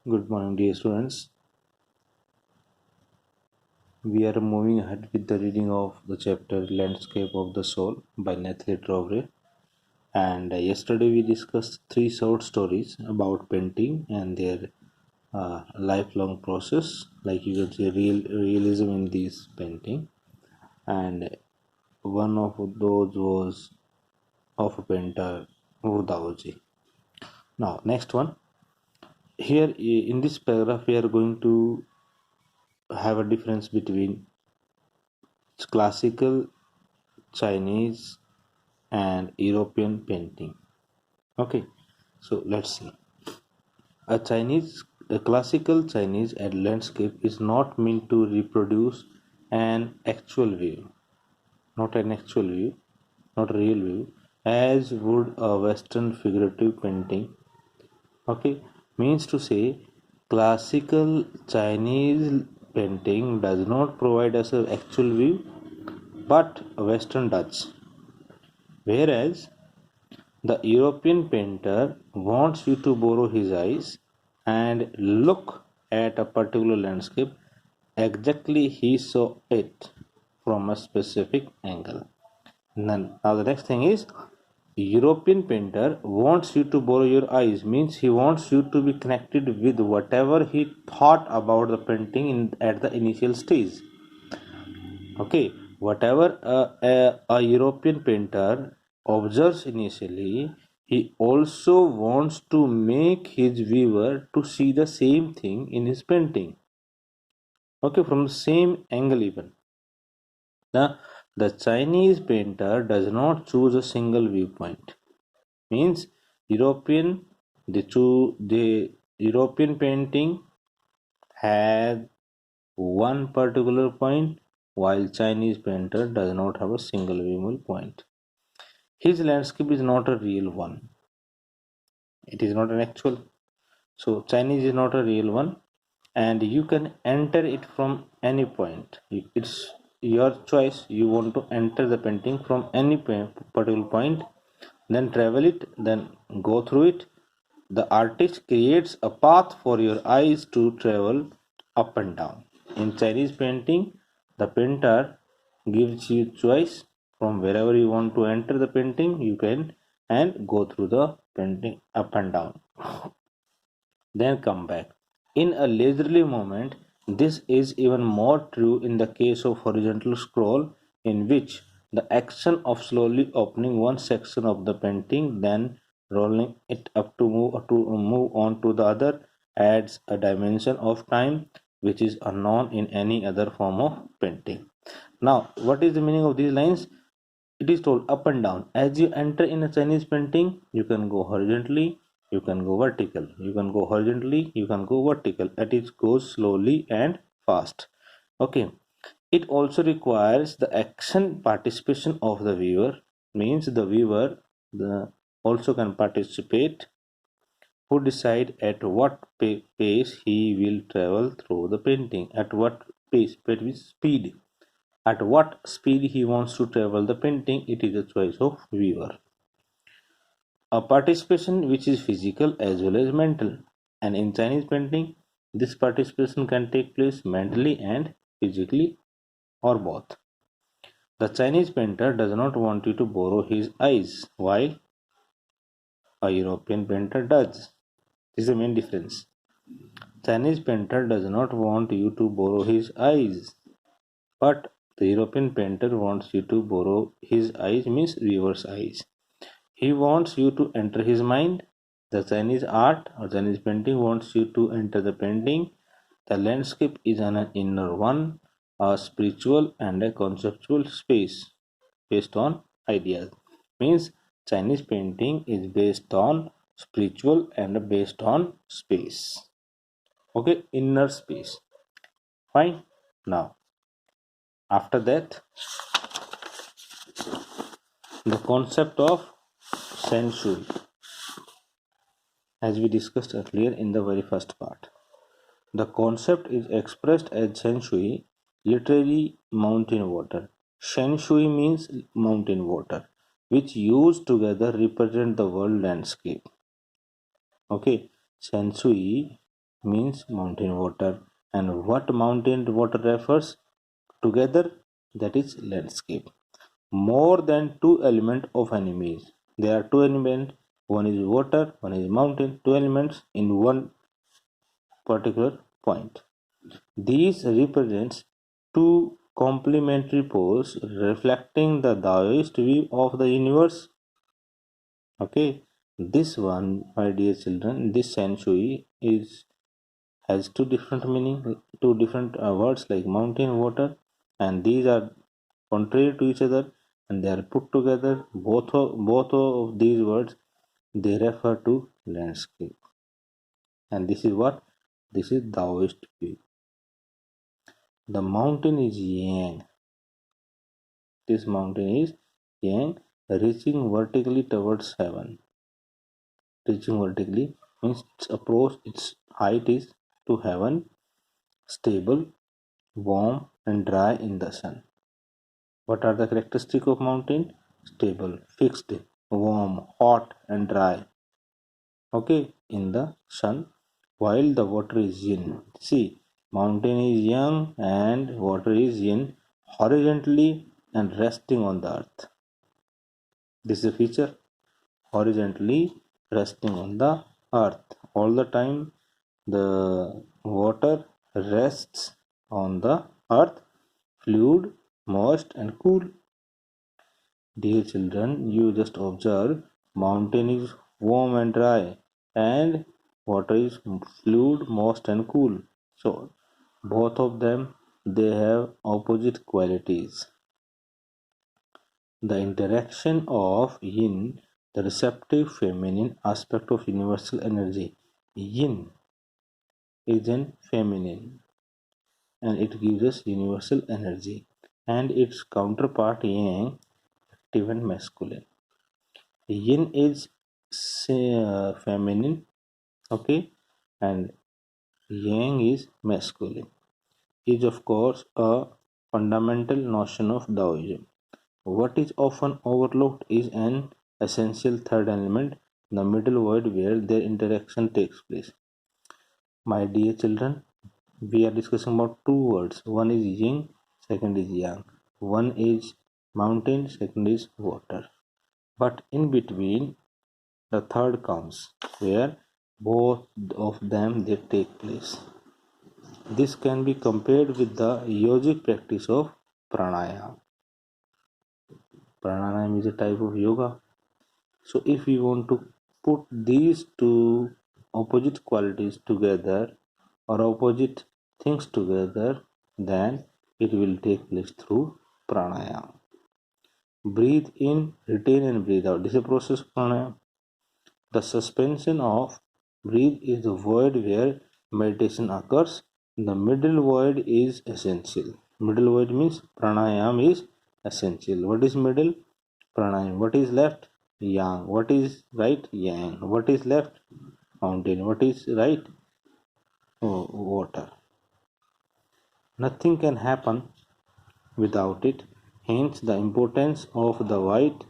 Good morning, dear students. We are moving ahead with the reading of the chapter Landscape of the Soul by Nathalie Trowbridge. And yesterday we discussed three short stories about painting and their lifelong process, like you can see realism in this painting. And one of those was of a painter, Wu Daoji. Now, next one. Here in this paragraph, we are going to have a difference between classical Chinese and European painting. Okay, so let's see. A classical Chinese landscape is not meant to reproduce an actual view, not an actual view, not a real view, as would a Western figurative painting. Okay, means to say, classical Chinese painting does not provide us an actual view, but Western does. Whereas the European painter wants you to borrow his eyes and look at a particular landscape exactly he saw it from a specific angle. None. Now the next thing is European painter wants you to borrow your eyes means he wants you to be connected with whatever he thought about the painting at the initial stage. Okay, whatever a European painter observes initially, he also wants to make his viewer to see the same thing in his painting. Okay, from the same angle even. Now, the Chinese painter does not choose a single viewpoint. Means the European painting had one particular point, while Chinese painter does not have a single visual point. His landscape is not a real one. It is not an actual. So Chinese is not a real one, and you can enter it from any point. It's your choice. You want to enter the painting from any particular point, then travel it, then go through it. The artist creates a path for your eyes to travel up and down. In Chinese painting, the painter gives you choice from wherever you want to enter the painting, you can and go through the painting up and down. Then come back. In a leisurely moment, this is even more true in the case of horizontal scroll, in which the action of slowly opening one section of the painting, then rolling it up to move on to the other, adds a dimension of time which is unknown in any other form of painting. Now, what is the meaning of these lines? It is told up and down. As you enter in a Chinese painting, you can go horizontally, you can go vertical, you can go horizontally, you can go vertical. It goes slowly and fast. Okay. It also requires the action participation of the viewer, means the viewer also can participate, who decide at what pace he will travel through the painting, at what pace, at which speed, at what speed he wants to travel the painting. It is a choice of viewer. A participation which is physical as well as mental. And in Chinese painting, this participation can take place mentally and physically or both. The Chinese painter does not want you to borrow his eyes, while a European painter does. This is the main difference. Chinese painter does not want you to borrow his eyes, but the European painter wants you to borrow his eyes, means viewer's eyes. He wants you to enter his mind. The Chinese art or Chinese painting wants you to enter the painting. The landscape is an inner one, a spiritual and a conceptual space based on ideas. Means Chinese painting is based on spiritual and based on space. Okay, inner space. Fine. Now, after that, the concept of Shen Shui, as we discussed earlier in the very first part. The concept is expressed as Shen Shui, literally mountain water. Shen Shui means mountain water, which used together represent the world landscape. Okay, Shen Shui means mountain water, and what mountain water refers together, that is landscape. More than two elements of an image. There are two elements, one is water, one is mountain, two elements in one particular point. These represents two complementary poles reflecting the Taoist view of the universe. Okay, this one, my dear children, this Senshui is has two different meaning, two different words like mountain, water, and these are contrary to each other, and they are put together. Both of these words they refer to landscape, and this is what, this is Taoist view. The mountain is yang. This mountain is yang, reaching vertically towards heaven. Reaching vertically means its approach, its height is to heaven, stable, warm, and dry in the sun. What are the characteristics of mountain? Stable, fixed, warm, hot, and dry. Okay, in the sun, while the water is yin. See, mountain is yang and water is yin, horizontally and resting on the earth. This is a feature, horizontally resting on the earth. All the time, the water rests on the earth, fluid, moist, and cool. Dear children, you just observe, mountain is warm and dry, and water is fluid, moist, and cool. So both of them, they have opposite qualities. The interaction of yin, the receptive feminine aspect of universal energy. Yin is in feminine and it gives us universal energy, and its counterpart yang, active and masculine. Yin is feminine, okay, and yang is masculine. Is of course a fundamental notion of Taoism. What is often overlooked is an essential third element, the middle word where their interaction takes place. My dear children, we are discussing about two words. One is yin, second is yang. One is mountain, second is water. But in between, the third comes, where both of them they take place. This can be compared with the yogic practice of pranayama. Pranayama is a type of yoga. So if we want to put these two opposite qualities together or opposite things together, then it will take place through pranayama. Breathe in, retain and breathe out. This is a process of pranayama. The suspension of breath is the void where meditation occurs. The middle void is essential. Middle void means pranayama is essential. What is middle? Pranayama. What is left? Yang. What is right? Yang. What is left? Mountain. What is right? Oh, water. Nothing can happen without it. Hence, the importance of the white,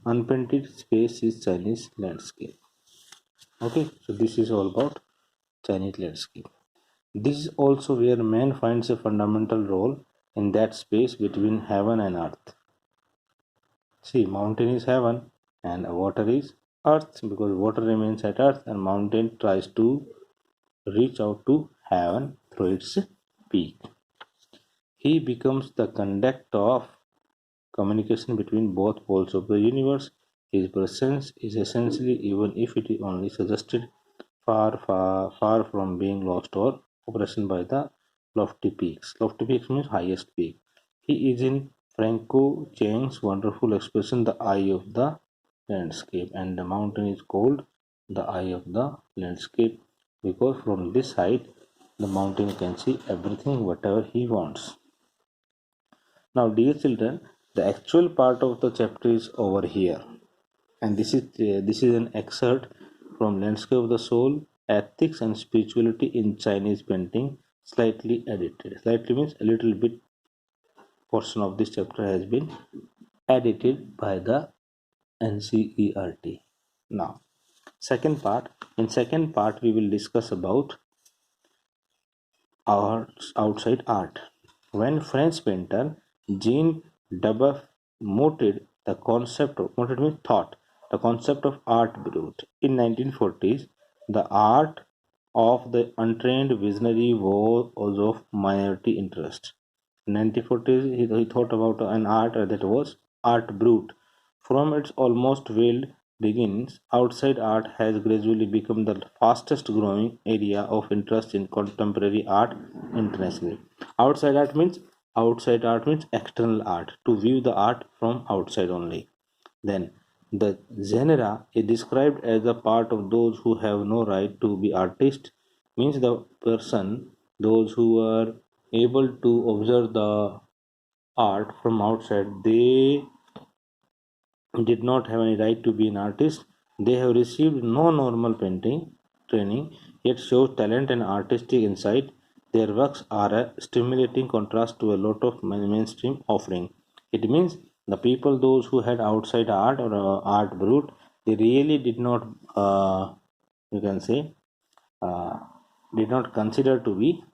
unpainted space is Chinese landscape. Okay, so this is all about Chinese landscape. This is also where man finds a fundamental role in that space between heaven and earth. See, mountain is heaven and water is earth, because water remains at earth and mountain tries to reach out to heaven through its peak. He becomes the conduct of communication between both poles of the universe. His presence is essentially, even if it is only suggested, far from being lost or oppression by the lofty peaks. Lofty peaks means highest peak. He is in Franco Chang's wonderful expression, the eye of the landscape, and the mountain is called the eye of the landscape because from this height the mountain can see everything whatever he wants. Now, dear children, the actual part of the chapter is over here, and this is an excerpt from Landscape of the Soul, Ethics and Spirituality in Chinese Painting, slightly edited. Slightly means a little bit portion of this chapter has been edited by the NCERT. Now, second part. In second part, we will discuss about outside art. When French painter Jean Dubuff moted means thought, the concept of art brut in 1940s, the art of the untrained visionary was of minority interest. In 1940s, he thought about an art that was art brut. From its almost veiled beginnings, outside art has gradually become the fastest growing area of interest in contemporary art internationally. Outside art means external art, to view the art from outside only. Then the genera is described as a part of those who have no right to be artists, means the person, those who are able to observe the art from outside, they did not have any right to be an artist. They have received no normal painting training, yet show talent and artistic insight. Their works are a stimulating contrast to a lot of mainstream offering. It means the people, those who had outside art or art brute, they really did not, you can say, uh, did not consider to be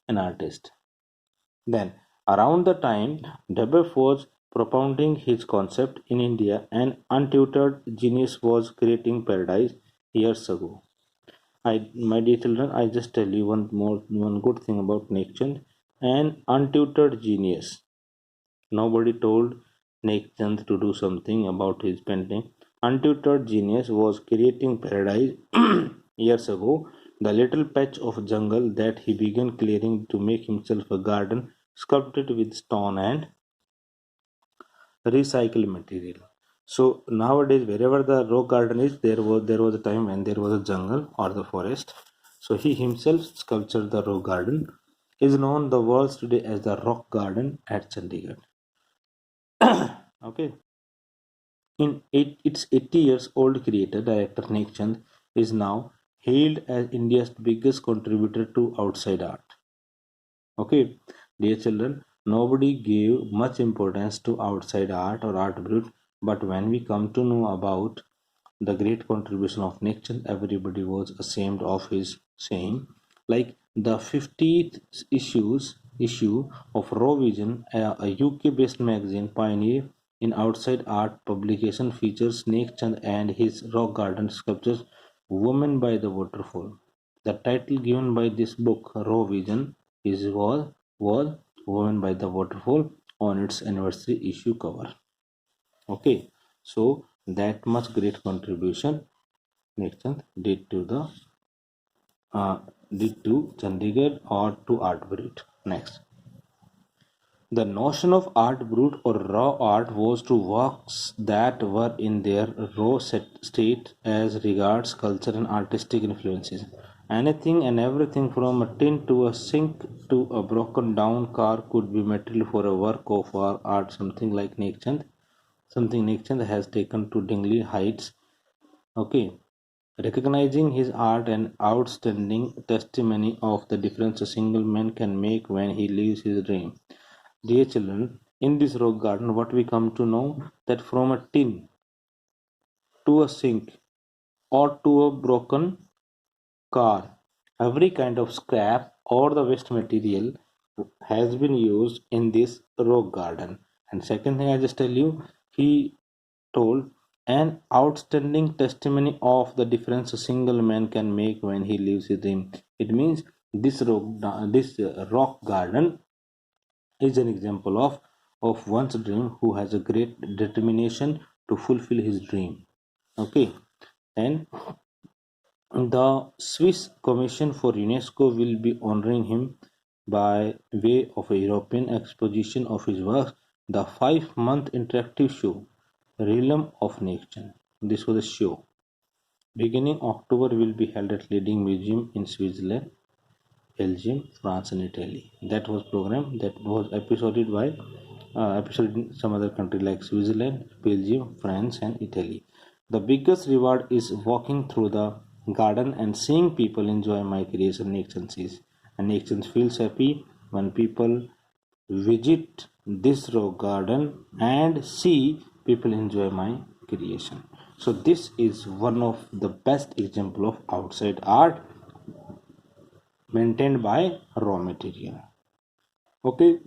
an artist. Then, around the time Debef was propounding his concept in India, an untutored genius was creating paradise years ago. My dear children, I just tell you one good thing about Nekchand. An untutored genius. Nobody told Nekchand to do something about his painting. Untutored genius was creating paradise years ago. The little patch of jungle that he began clearing to make himself a garden sculpted with stone and recycled material. So nowadays, wherever the rock garden is, there was a time when there was a jungle or the forest. So he himself sculptured the rock garden. Is known the world today as the Rock Garden at Chandigarh. Okay. Its 80 years old creator, director Nek Chand, is now hailed as India's biggest contributor to outside art. Okay, dear children, nobody gave much importance to outside art or art brut, but when we come to know about the great contribution of Nek Chand, everybody was ashamed of his saying. Like the 50th issue of Raw Vision, a UK-based magazine pioneer in outside art publication, features Snake Chand and his rock garden sculptures "Woman by the Waterfall". The title given by this book, Raw Vision, was "Woman by the Waterfall" on its anniversary issue cover. Okay, so that much great contribution Nek Chand did to Chandigarh or to Art Brut. Next, the notion of art brut or raw art was to works that were in their raw state as regards culture and artistic influences. Anything and everything from a tin to a sink to a broken down car could be material for a work of art, something like something Nekchand has taken to Dingley Heights. Okay, recognizing his art and outstanding testimony of the difference a single man can make when he lives his dream. Dear children, in this rock garden, what we come to know that from a tin to a sink or to a broken car, every kind of scrap or the waste material has been used in this rock garden. And second thing I just tell you, he told an outstanding testimony of the difference a single man can make when he lives his dream. It means this rock garden is an example of one's dream who has a great determination to fulfill his dream. Okay, and the Swiss Commission for UNESCO will be honoring him by way of a European exposition of his works, the 5-month interactive show, Realm of Nature. This was a show. Beginning October will be held at leading museum in Switzerland, Belgium, France, and Italy. That was program that was episoded in some other country like Switzerland, Belgium, France, and Italy. The biggest reward is walking through the garden and seeing people enjoy my creation. Nation sees, and Nation feels happy when people visit this rock garden and see people enjoy my creation. So this is one of the best example of outside art maintained by raw material. Okay,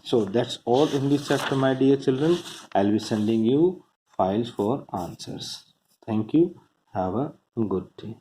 so that's all in this chapter, my dear children. I'll be sending you files for answers. Thank you. Have a good day.